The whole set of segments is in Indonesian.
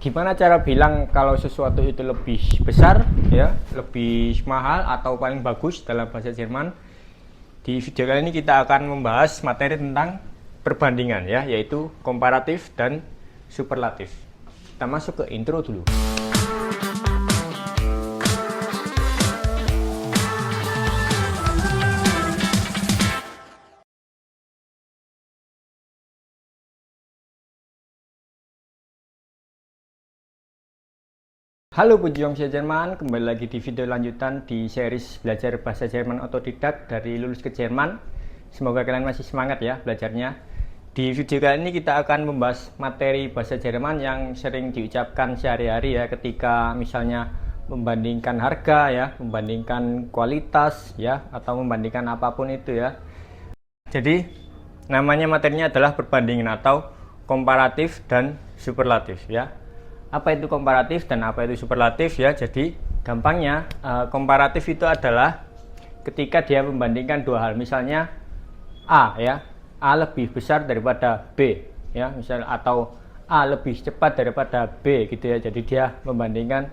Gimana cara bilang kalau sesuatu itu lebih besar, ya, lebih mahal atau paling bagus dalam bahasa Jerman? Di video kali ini kita akan membahas materi tentang perbandingan, ya, yaitu komparatif dan superlatif. Kita masuk ke intro dulu. Halo pejuang bahasa Jerman, kembali lagi di video lanjutan di series belajar bahasa Jerman otodidak dari lulus ke Jerman. Semoga kalian masih semangat ya belajarnya. Di video kali ini kita akan membahas materi bahasa Jerman yang sering diucapkan sehari-hari ya, ketika misalnya membandingkan harga ya, membandingkan kualitas ya, atau membandingkan apapun itu ya. Jadi namanya materinya adalah perbandingan atau komparatif dan superlatif ya. Apa itu komparatif dan apa itu superlatif ya? Jadi gampangnya komparatif itu adalah ketika dia membandingkan dua hal, misalnya A ya, A lebih besar daripada B ya, misalnya, atau A lebih cepat daripada B gitu ya. Jadi dia membandingkan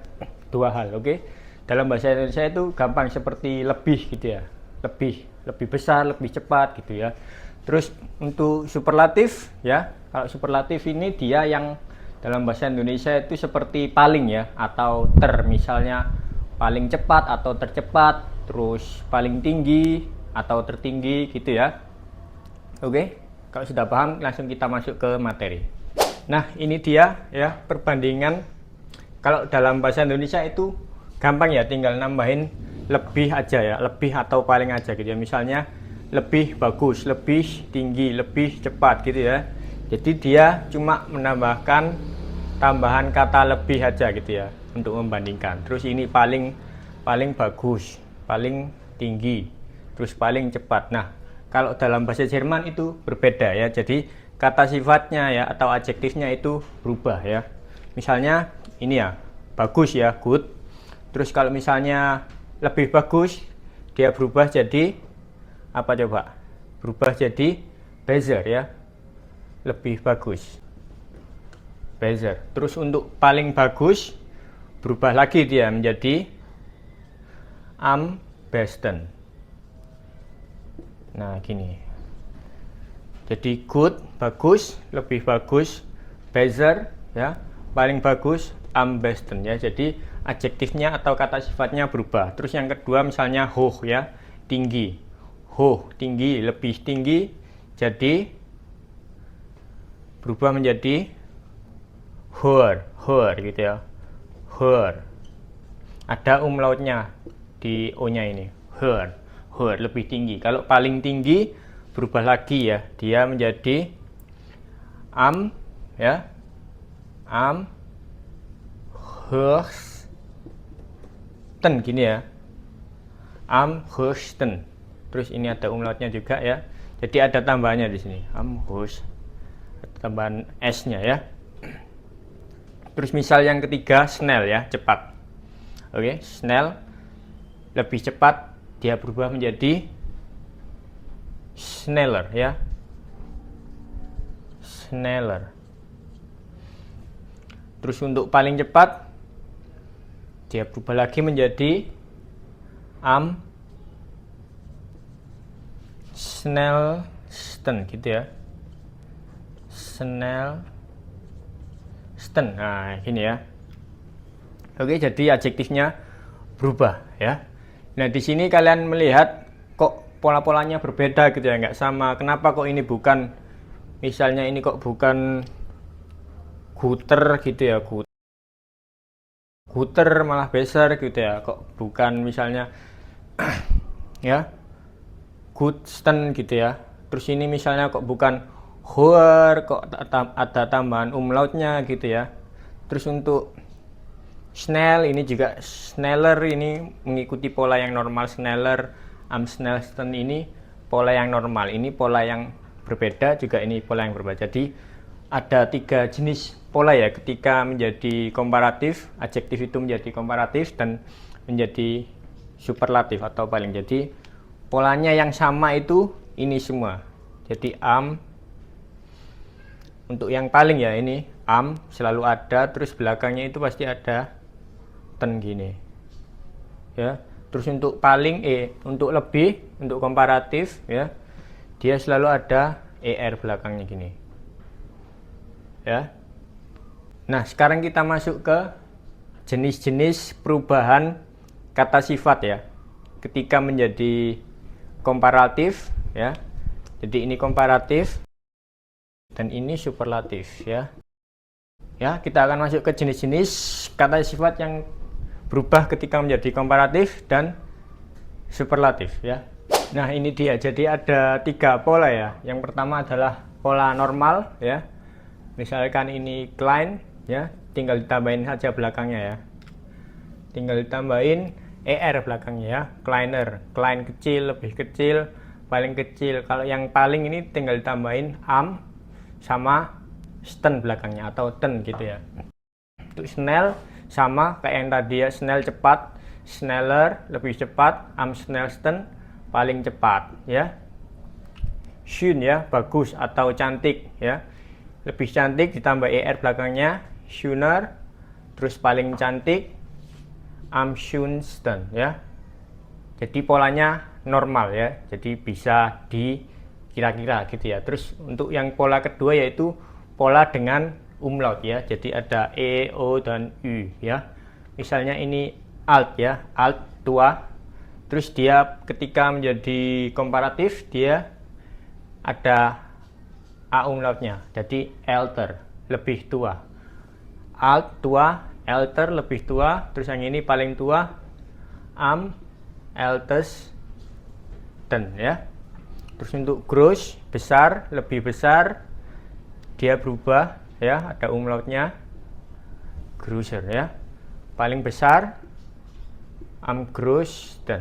dua hal. Oke. Dalam bahasa Indonesia itu gampang seperti lebih gitu ya. Lebih besar, lebih cepat gitu ya. Terus untuk superlatif ya, kalau superlatif ini dia yang dalam bahasa Indonesia itu seperti paling ya, atau misalnya paling cepat atau tercepat, terus paling tinggi atau tertinggi gitu ya. Oke, kalau sudah paham langsung kita masuk ke materi. Nah ini dia ya perbandingan. Kalau dalam bahasa Indonesia itu gampang ya, tinggal nambahin lebih aja ya, lebih atau paling aja gitu ya. Misalnya lebih bagus, lebih tinggi, lebih cepat gitu ya. Jadi dia cuma menambahkan tambahan kata lebih aja gitu ya untuk membandingkan. Terus ini paling bagus, paling tinggi, terus paling cepat. Nah, kalau dalam bahasa Jerman itu berbeda ya. Jadi kata sifatnya ya atau adjektifnya itu berubah ya. Misalnya ini ya, bagus ya, good. Terus kalau misalnya lebih bagus, dia berubah jadi apa coba? Berubah jadi better ya. Lebih bagus, better. Terus untuk paling bagus berubah lagi dia menjadi am besten. Nah gini, jadi good bagus, lebih bagus, better ya, paling bagus, am besten ya. Jadi adjektifnya atau kata sifatnya berubah. Terus yang kedua misalnya hoch ya, tinggi, hoch tinggi, lebih tinggi, jadi berubah menjadi höher gitu ya, höher. Ada umlautnya di o nya ini, höher lebih tinggi. Kalau paling tinggi berubah lagi ya, dia menjadi am ya, am höchsten gini ya, am höchsten. Terus ini ada umlautnya juga ya, jadi ada tambahannya di sini, am höchsten, tambahan s-nya ya. Terus misal yang ketiga schnell ya, cepat. Oke, schnell lebih cepat, dia berubah menjadi schneller ya, schneller. Terus untuk paling cepat dia berubah lagi menjadi am schnellsten gitu ya, schnellsten. Nah gini ya. Oke, jadi adjektifnya berubah ya. Nah di sini kalian melihat kok pola-polanya berbeda gitu ya, nggak sama. Kenapa kok ini bukan, misalnya ini kok bukan guter gitu ya, guter malah besar gitu ya. Kok bukan misalnya ya gutsten gitu ya. Terus ini misalnya kok bukan hoher, kok ada tambahan umlautnya gitu ya. Terus untuk schnell ini juga schneller, ini mengikuti pola yang normal. Schneller, am schnellsten ini pola yang normal, ini pola yang berbeda, juga ini pola yang berbeda. Jadi ada tiga jenis pola ya ketika menjadi komparatif. Adjektif itu menjadi komparatif dan menjadi superlatif atau paling. Jadi polanya yang sama itu ini semua. Jadi am, untuk yang paling ya ini am selalu ada, terus belakangnya itu pasti ada ten gini ya. Terus untuk paling untuk lebih, untuk komparatif ya, dia selalu ada er belakangnya gini ya. Nah sekarang kita masuk ke jenis-jenis perubahan kata sifat ya ketika menjadi komparatif ya. Jadi ini komparatif dan ini superlatif ya. Ya, kita akan masuk ke jenis-jenis kata sifat yang berubah ketika menjadi komparatif dan superlatif ya. Nah, ini dia. Jadi ada 3 pola ya. Yang pertama adalah pola normal ya. Misalkan ini klein ya, tinggal ditambahin saja belakangnya ya. Tinggal ditambahin er belakangnya ya. Kleiner, klein kecil, lebih kecil, paling kecil. Kalau yang paling ini tinggal ditambahin am sama sten belakangnya atau ten gitu ya. Untuk schnell sama kayak yang tadi ya, schnell cepat, schneller lebih cepat, am schnellsten paling cepat ya. Schön ya bagus atau cantik ya, lebih cantik ditambah er belakangnya, schöner. Terus paling cantik, am schönsten ya. Jadi polanya normal ya, jadi bisa di kira-kira gitu ya. Terus untuk yang pola kedua yaitu pola dengan umlaut ya. Jadi ada e, o dan u ya. Misalnya ini alt ya, alt tua. Terus dia ketika menjadi komparatif dia ada a umlautnya. Jadi älter, lebih tua. Alt tua, älter lebih tua. Terus yang ini paling tua, am ältesten ya. Terus untuk groß besar, lebih besar, dia berubah ya, ada umlautnya, größer ya. Paling besar, am größten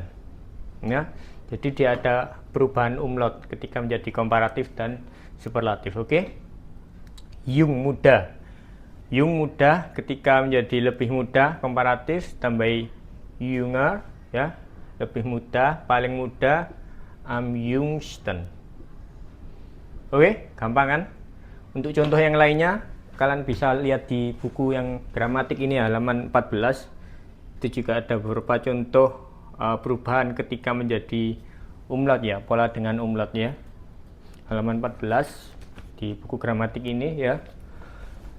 ya. Jadi dia ada perubahan umlaut ketika menjadi komparatif dan superlatif. Oke. Jung muda. Jung muda ketika menjadi lebih muda komparatif tambah jünger ya, lebih muda, paling muda, am jüngsten. Oke, gampang kan? Untuk contoh yang lainnya kalian bisa lihat di buku yang gramatik ini halaman 14. Itu juga ada beberapa contoh perubahan ketika menjadi umlaut ya, pola dengan umlaut ya. Halaman 14 di buku gramatik ini ya.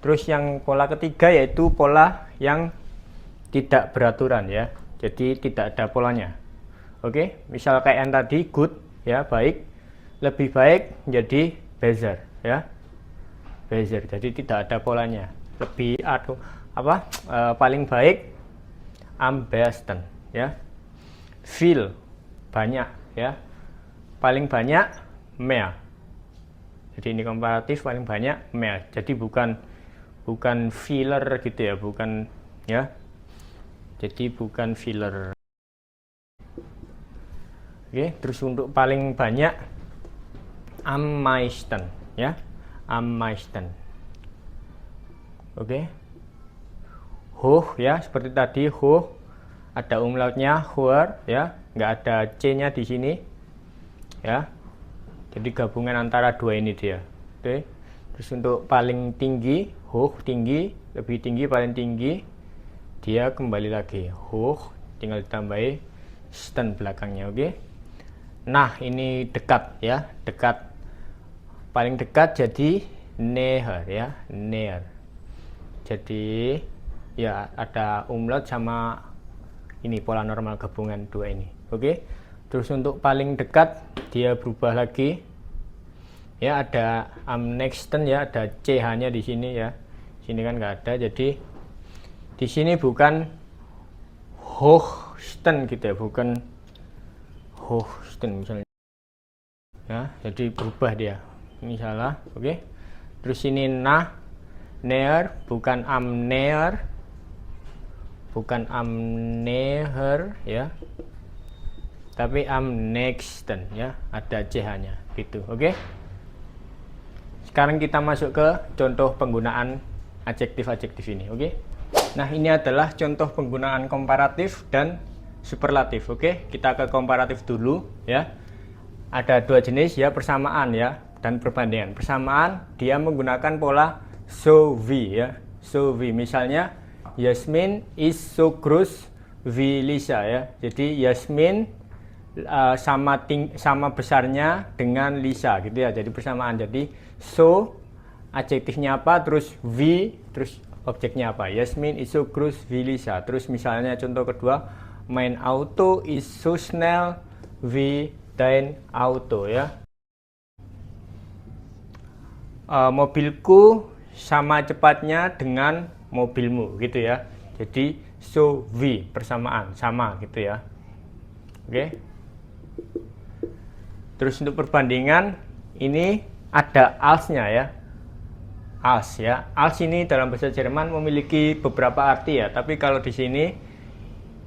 Terus yang pola ketiga yaitu pola yang tidak beraturan ya. Jadi tidak ada polanya. Oke, misal kayak yang tadi good ya, baik, lebih baik menjadi besser ya. Besser, jadi tidak ada polanya. Lebih atau apa? Paling baik am besten ya. Viel banyak ya. Paling banyak mehr. Jadi ini komparatif, paling banyak mehr. Jadi bukan filler gitu ya, bukan ya. Jadi bukan filler. Oke, terus untuk paling banyak am meisten ya. Am meisten. Oke. Hoch ya, seperti tadi hoch ada umlautnya, hoher ya, nggak ada c-nya di sini ya. Jadi gabungan antara dua ini dia. Oke. Terus untuk paling tinggi, hoch tinggi, lebih tinggi, paling tinggi, dia kembali lagi hoch, tinggal ditambahi sten belakangnya. Oke. Nah, ini dekat ya, dekat. Paling dekat jadi näher ya, näher. Jadi ya ada umlaut sama ini pola normal gabungan dua ini. Oke. Terus untuk paling dekat dia berubah lagi. Ya ada am nächsten ya, ada ch-nya di sini ya. Sini kan nggak ada, jadi di sini bukan hochsten gitu ya, bukan hochsten misalnya. Ya, jadi berubah dia. Ini salah, oke. Terus ini nah, näher, bukan am näher, bukan am näher ya, tapi am nächsten ya, ada ch-nya gitu, oke. Sekarang kita masuk ke contoh penggunaan adjektif-adjektif ini, oke. Nah, ini adalah contoh penggunaan komparatif dan superlatif, oke. Kita ke komparatif dulu ya. Ada dua jenis ya, persamaan ya dan perbandingan. Persamaan dia menggunakan pola so ya, misalnya Yasmin is so gross with Lisa ya. Jadi Yasmin sama besarnya dengan Lisa gitu ya, jadi bersamaan. Jadi so adjektifnya apa, terus V, terus objeknya apa. Yasmin is so gross with Lisa. Terus misalnya contoh kedua, my auto is so snel with thine auto ya. Mobilku sama cepatnya dengan mobilmu gitu ya. Jadi so V persamaan, sama gitu ya. Oke. Terus untuk perbandingan ini ada als-nya ya. Als ya. Als ini dalam bahasa Jerman memiliki beberapa arti ya, tapi kalau di sini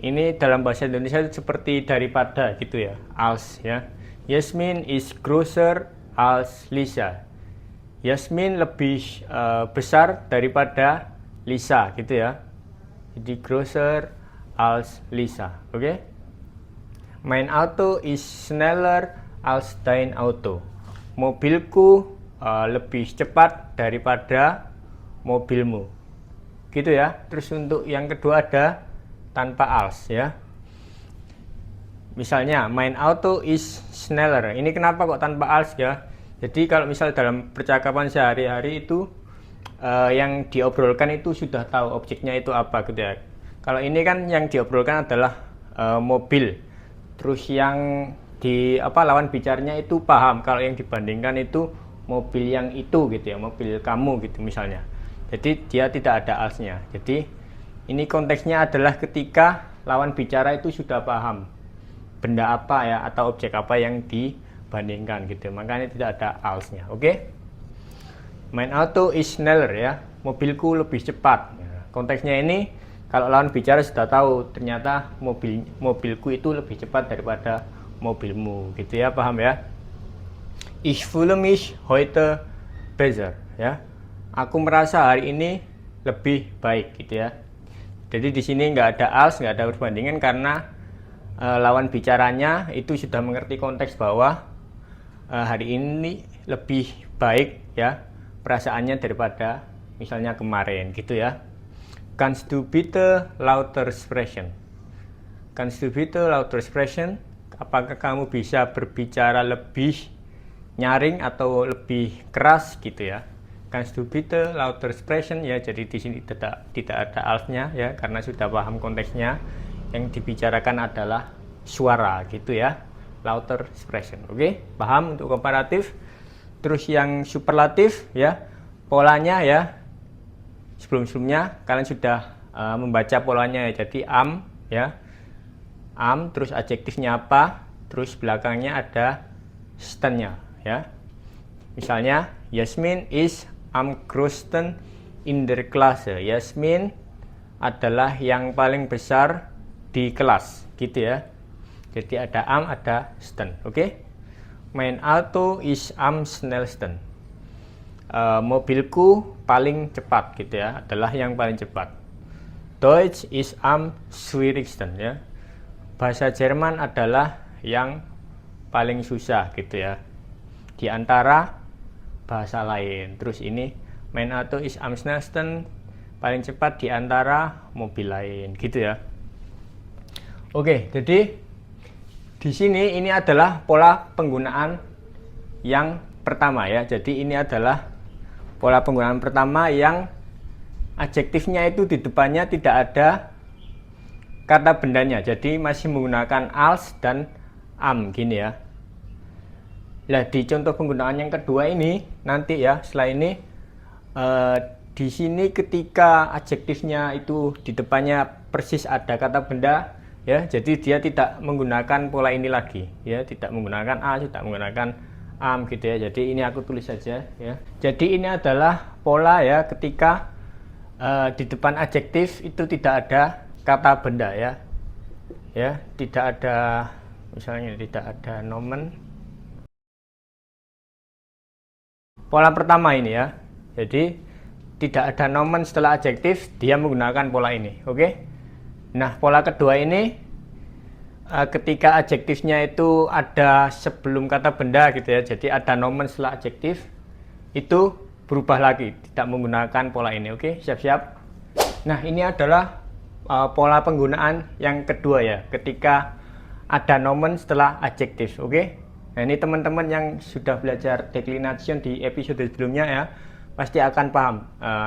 ini dalam bahasa Indonesia seperti daripada gitu ya. Als ya. Yasmin is grosser als Lisa. Yasmin lebih besar daripada Lisa gitu ya. Jadi grosser als Lisa. Oke. Mein Auto is schneller als dein Auto. Mobilku lebih cepat daripada mobilmu. Gitu ya. Terus untuk yang kedua ada tanpa als ya. Misalnya mein Auto is schneller. Ini kenapa kok tanpa als ya? Jadi kalau misal dalam percakapan sehari-hari itu yang diobrolkan itu sudah tahu objeknya itu apa gitu ya. Kalau ini kan yang diobrolkan adalah mobil. Terus yang lawan bicaranya itu paham. Kalau yang dibandingkan itu mobil yang itu gitu ya, mobil kamu gitu misalnya. Jadi dia tidak ada als-nya. Jadi ini konteksnya adalah ketika lawan bicara itu sudah paham benda apa ya atau objek apa yang dibandingkan gitu. Makanya tidak ada als-nya. Oke. Mein Auto is schneller ya. Mobilku lebih cepat. Konteksnya ini kalau lawan bicara sudah tahu ternyata mobilku itu lebih cepat daripada mobilmu gitu ya, paham ya? Ich fühle mich heute besser ya. Aku merasa hari ini lebih baik gitu ya. Jadi di sini nggak ada als, nggak ada perbandingan karena lawan bicaranya itu sudah mengerti konteks bahwa hari ini lebih baik ya perasaannya daripada misalnya kemarin gitu ya. Kannst du bitte lauter sprechen? Kannst du bitte lauter sprechen? Apakah kamu bisa berbicara lebih nyaring atau lebih keras gitu ya? Kannst du bitte lauter sprechen ya. Jadi di sini tidak ada als-nya ya karena sudah paham konteksnya. Yang dibicarakan adalah suara gitu ya. Lauter sprechen. Oke, paham untuk komparatif. Terus yang superlatif ya, polanya ya. Sebelum-sebelumnya kalian sudah membaca polanya ya. Jadi am ya. Am, terus adjektifnya apa, terus belakangnya ada sten-nya ya. Misalnya Yasmin is am größten in der Klasse. Yasmin adalah yang paling besar di kelas gitu ya. Jadi ada am, ada sten. Oke. Mein Auto is am schnellsten. Mobilku paling cepat gitu ya, adalah yang paling cepat. Deutsch is am schwierigsten ya. Bahasa Jerman adalah yang paling susah gitu ya di antara bahasa lain. Terus ini mein Auto is am schnellsten, paling cepat di antara mobil lain gitu ya. Oke, jadi di sini ini adalah pola penggunaan yang pertama ya. Jadi ini adalah pola penggunaan pertama yang adjektifnya itu di depannya tidak ada kata bendanya. Jadi masih menggunakan als dan am gini ya. Nah, di contoh penggunaan yang kedua ini nanti ya, setelah ini di sini ketika adjektifnya itu di depannya persis ada kata benda ya, jadi dia tidak menggunakan pola ini lagi ya, tidak menggunakan a, tidak menggunakan am gitu ya. Jadi ini aku tulis saja ya. Jadi ini adalah pola ya ketika di depan adjektif itu tidak ada kata benda ya. Ya, tidak ada, misalnya tidak ada nomen. Pola pertama ini ya. Jadi tidak ada nomen setelah adjektif, dia menggunakan pola ini. Oke. Nah, pola kedua ini ketika adjektifnya itu ada sebelum kata benda gitu ya. Jadi ada nomen setelah adjektif, itu berubah lagi, tidak menggunakan pola ini. Oke, siap-siap. Nah, ini adalah pola penggunaan yang kedua ya, ketika ada nomen setelah adjektif. Oke. Nah, ini teman-teman yang sudah belajar declination di episode sebelumnya ya, pasti akan paham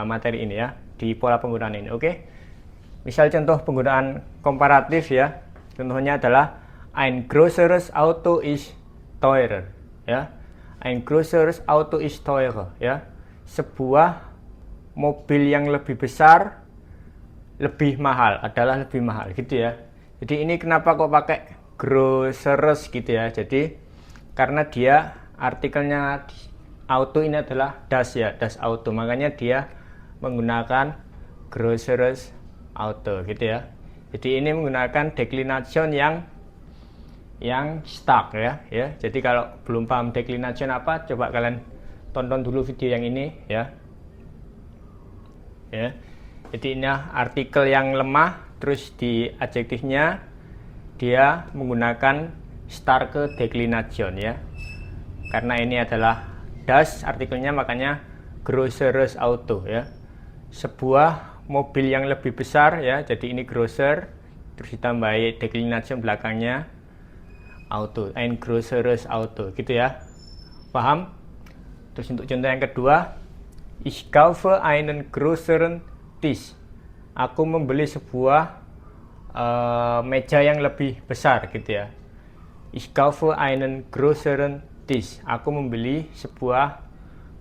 materi ini ya, di pola penggunaan ini. Oke. Misal contoh penggunaan komparatif ya. Contohnya adalah ein größeres Auto ist teurer ya. Ein größeres Auto ist teurer ya. Sebuah mobil yang lebih besar lebih mahal, adalah lebih mahal gitu ya. Jadi ini kenapa kok pakai größeres gitu ya. Jadi karena dia artikelnya auto ini adalah das ya, das Auto. Makanya dia menggunakan größeres Auto gitu ya. Jadi ini menggunakan declination yang stuck ya. Jadi kalau belum paham declination apa, coba kalian tonton dulu video yang ini ya. Jadi ini artikel yang lemah, terus di adjektifnya dia menggunakan starke declination ya. Karena ini adalah das artikelnya, makanya größeres Auto ya. Sebuah mobil yang lebih besar ya. Jadi ini größer, terus ditambahi declination belakangnya Auto, ein größeres Auto gitu ya. Paham? Terus untuk contoh yang kedua, ich kaufe einen größeren Tisch. Aku membeli sebuah meja yang lebih besar gitu ya. Ich kaufe einen größeren Tisch. Aku membeli sebuah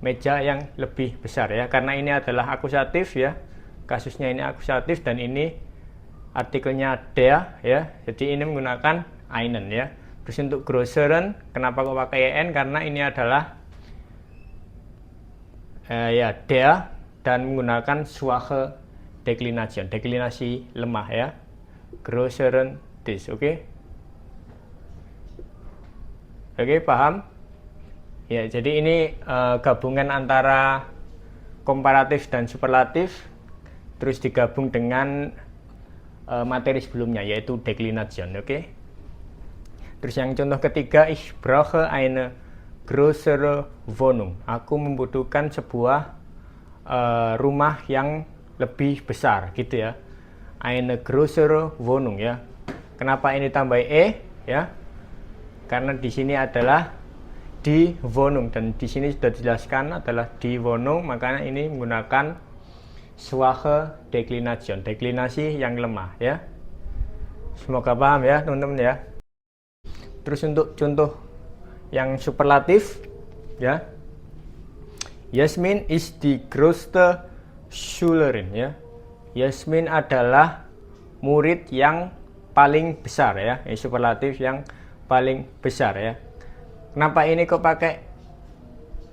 meja yang lebih besar ya. Karena ini adalah akusatif ya. Kasusnya ini akusatif dan ini artikelnya der ya. Jadi ini menggunakan einen ya. Terus untuk größeren, kenapa kok pakai en? Karena ini adalah ya der dan menggunakan schwache declination, deklinasi lemah ya. Größeren Tisch, oke? Oke, paham? Ya, jadi ini gabungan antara komparatif dan superlatif, terus digabung dengan materi sebelumnya yaitu declination, oke? Terus yang contoh ketiga, ich brauche eine größere Wohnung. Aku membutuhkan sebuah rumah yang lebih besar gitu ya. Eine größere Wohnung ya. Kenapa ini tambah ya? Karena di sini adalah die Wohnung dan di sini sudah dijelaskan adalah die Wohnung, makanya ini menggunakan schwache declination, deklinasi yang lemah ya. Semoga paham ya teman-teman ya. Terus untuk contoh yang superlatif ya. Yasmin is die größte Schülerin ya. Yasmin adalah murid yang paling besar ya. Ini superlatif yang paling besar ya. Kenapa ini kok pakai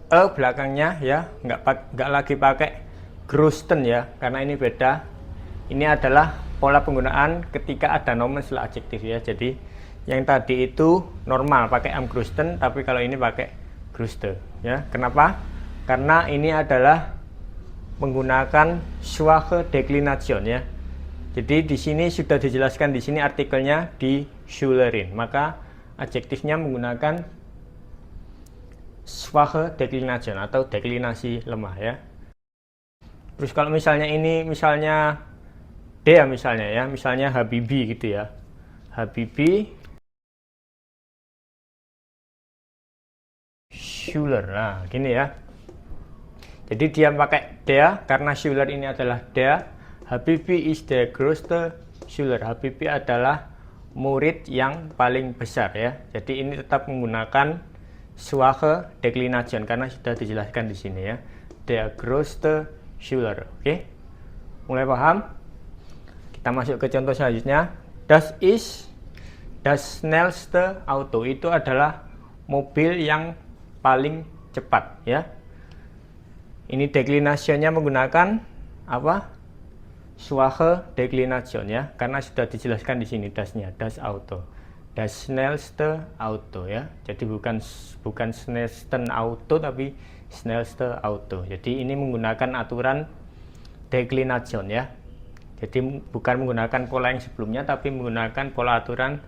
belakangnya ya? Nggak lagi pakai größten ya, karena ini beda. Ini adalah pola penggunaan ketika ada nomen setelah adjektif ya. Jadi yang tadi itu normal pakai am größten, tapi kalau ini pakai größte ya. Kenapa? Karena ini adalah menggunakan schwache declination ya. Jadi di sini sudah dijelaskan di sini artikelnya di Schülerin, maka adjektifnya menggunakan schwache declination atau deklinasi lemah ya. Terus kalau misalnya ini misalnya dia misalnya ya, misalnya Habibi gitu ya. Habibi Schüler. Nah, gini ya. Jadi dia pakai der karena Schüler ini adalah der. Habibi is der größte Schüler. Habibi adalah murid yang paling besar ya. Jadi ini tetap menggunakan schwache declination karena sudah dijelaskan di sini ya. Der größte Schüler. Oke. Mulai paham? Kita masuk ke contoh selanjutnya. Das ist das schnellste Auto. Itu adalah mobil yang paling cepat ya. Ini deklinationnya menggunakan apa? Schwache declination ya, karena sudah dijelaskan di sini dasnya, das Auto, das schnellste Auto ya. Jadi bukan schnellsten Auto tapi schnellste Auto. Jadi ini menggunakan aturan declination ya. Jadi bukan menggunakan pola yang sebelumnya tapi menggunakan pola aturan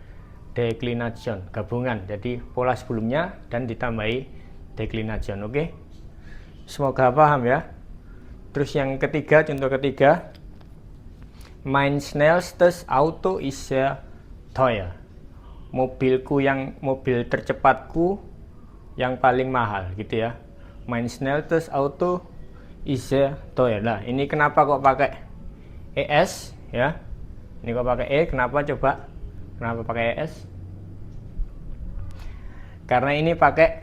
declination, gabungan. Jadi pola sebelumnya dan ditambahi declination, oke? Semoga paham ya. Terus yang ketiga, contoh ketiga, mein schnellstes Auto ist sehr teuer. Mobil tercepatku yang paling mahal gitu ya. Mein schnellstes Auto ist sehr teuer. Nah, ini kenapa kok pakai ES ya? Ini kok pakai E, kenapa coba? Kenapa pakai ES? Karena ini pakai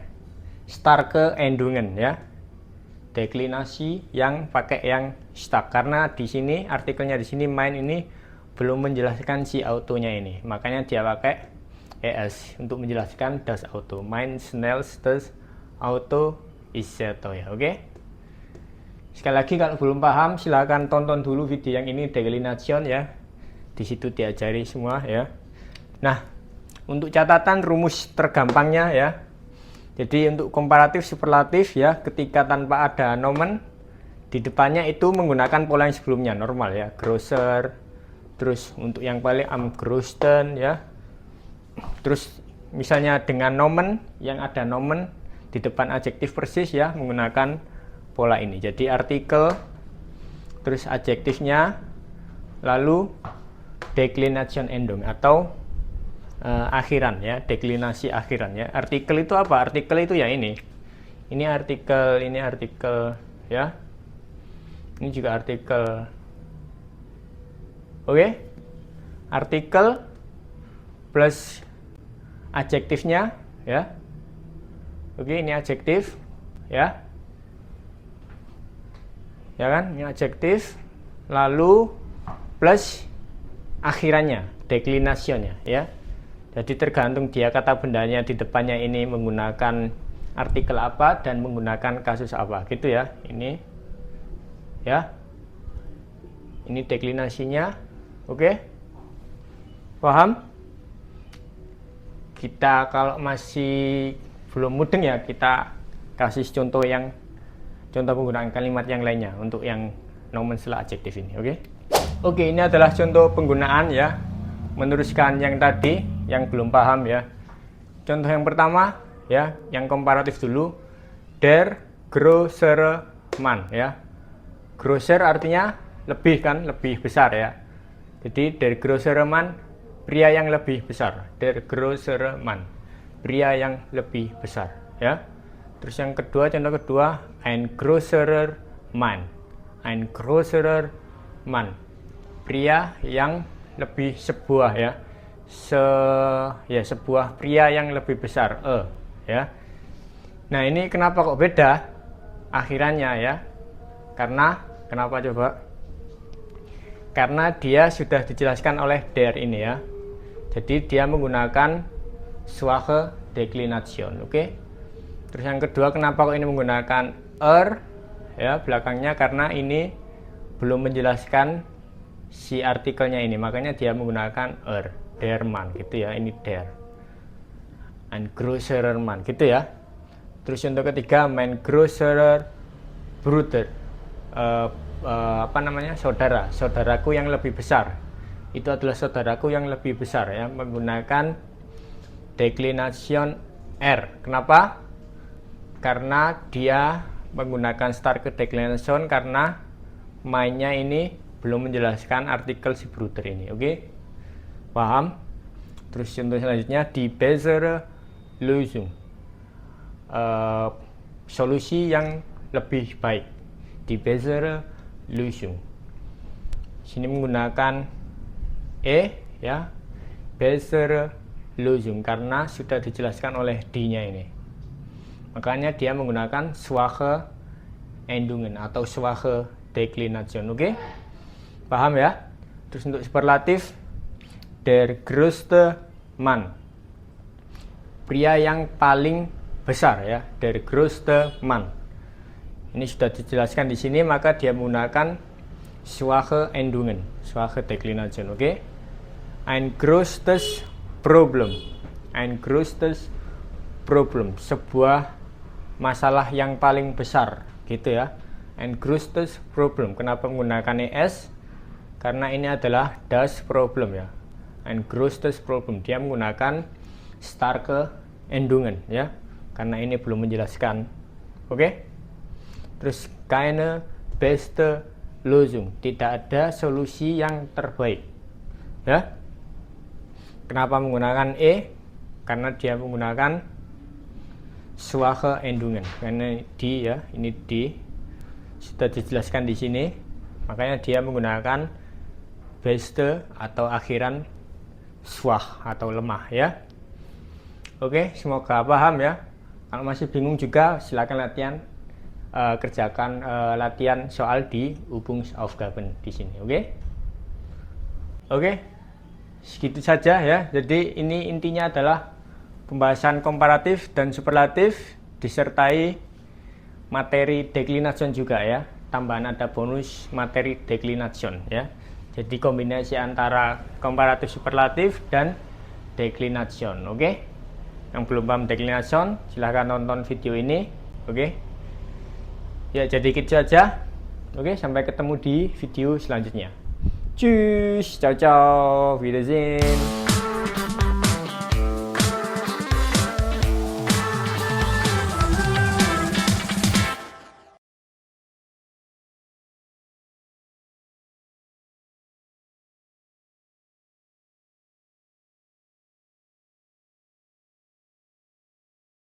starke Endungen ya. Deklinasi yang pakai yang stuck, karena di sini artikelnya di sini main ini belum menjelaskan si autonya ini, makanya dia pakai ES untuk menjelaskan das Auto. Mein schnellstes Auto ist sehr teuer. Oke. Sekali lagi kalau belum paham silahkan tonton dulu video yang ini, Deklination ya. Di situ diajari semua ya. Nah, untuk catatan rumus tergampangnya ya. Jadi untuk komparatif superlatif ya, ketika tanpa ada nomen di depannya itu menggunakan pola yang sebelumnya normal ya, grosser. Terus untuk yang paling am größten ya. Terus misalnya dengan nomen yang ada nomen di depan adjektif persis ya, menggunakan pola ini. Jadi artikel terus adjektifnya lalu Deklination Endung atau akhiran ya, deklinasi akhiran ya. Artikel itu apa? Artikel itu ya ini artikel ya, ini juga artikel. Oke. Artikel plus adjektifnya ya. Oke, ini adjektif ya, ya kan, ini adjektif lalu plus akhirannya, deklinationnya ya. Jadi tergantung dia kata bendanya di depannya ini menggunakan artikel apa dan menggunakan kasus apa gitu ya. Ini ya, ini deklinasinya. Oke, paham? Kita kalau masih belum mudeng ya, kita kasih contoh penggunaan kalimat yang lainnya untuk yang nomen setelah adjektif ini. Oke, ini adalah contoh penggunaan ya, meneruskan yang tadi yang belum paham ya. Contoh yang pertama ya, yang komparatif dulu. Der größere Mann ya. Größer artinya lebih kan, lebih besar ya. Jadi der größere Mann, pria yang lebih besar. Der größere Mann, pria yang lebih besar ya. Terus yang kedua, contoh kedua, ein größerer Mann. Ein größerer Mann, pria yang lebih sebuah ya. Sebuah pria yang lebih besar ya. Nah, ini kenapa kok beda akhirannya ya? Kenapa coba? Karena dia sudah dijelaskan oleh der ini ya. Jadi dia menggunakan schwache Deklination. Oke. Terus yang kedua, kenapa kok ini menggunakan ya belakangnya? Karena ini belum menjelaskan si artikelnya ini, makanya dia menggunakan der Mann gitu ya. Ini der, ein größerer Mann gitu ya. Terus untuk ketiga, mein größerer Bruder, saudaraku yang lebih besar. Itu adalah saudaraku yang lebih besar ya, menggunakan Deklination Kenapa? Karena dia menggunakan starke Deklination karena mainnya ini belum menjelaskan artikel si Bruder ini. Oke. Paham? Terus contoh selanjutnya, die bessere Lösung, solusi yang lebih baik. Die bessere Lösung. Sini menggunakan ya, bessere Lösung karena sudah dijelaskan oleh D-nya ini. Makanya dia menggunakan schwache Endungen atau schwache Deklination. Oke? Paham ya? Terus untuk superlatif, der größte Mann, pria yang paling besar ya, der größte Mann. Ini sudah dijelaskan di sini, maka dia menggunakan schwache Endungen, schwache Deklination. Oke? Ein größtes Problem, ein größtes Problem, sebuah masalah yang paling besar gitu ya. Ein größtes Problem. Kenapa menggunakan ES? Karena ini adalah das Problem ya. Ein größtes Problem, dia menggunakan starke Endungen ya, karena ini belum menjelaskan. Oke. terus keine beste Lösung, tidak ada solusi yang terbaik ya. Kenapa menggunakan karena dia menggunakan schwache Endungen, karena di ya, ini di sudah dijelaskan di sini, makanya dia menggunakan beste atau akhiran schwach atau lemah ya. Oke, semoga paham ya. Kalau masih bingung juga silakan kerjakan latihan soal di Übungsaufgaben di sini. Oke, segitu saja ya. Jadi ini intinya adalah pembahasan komparatif dan superlatif disertai materi Deklination juga ya. Tambahan ada bonus materi Deklination ya. Jadi kombinasi antara komparatif superlatif dan Deklination. Yang belum paham Deklination silahkan nonton video ini. Ya, jadi gitu aja. Sampai ketemu di video selanjutnya. Tschüss, ciao ciao, Wiedersehen.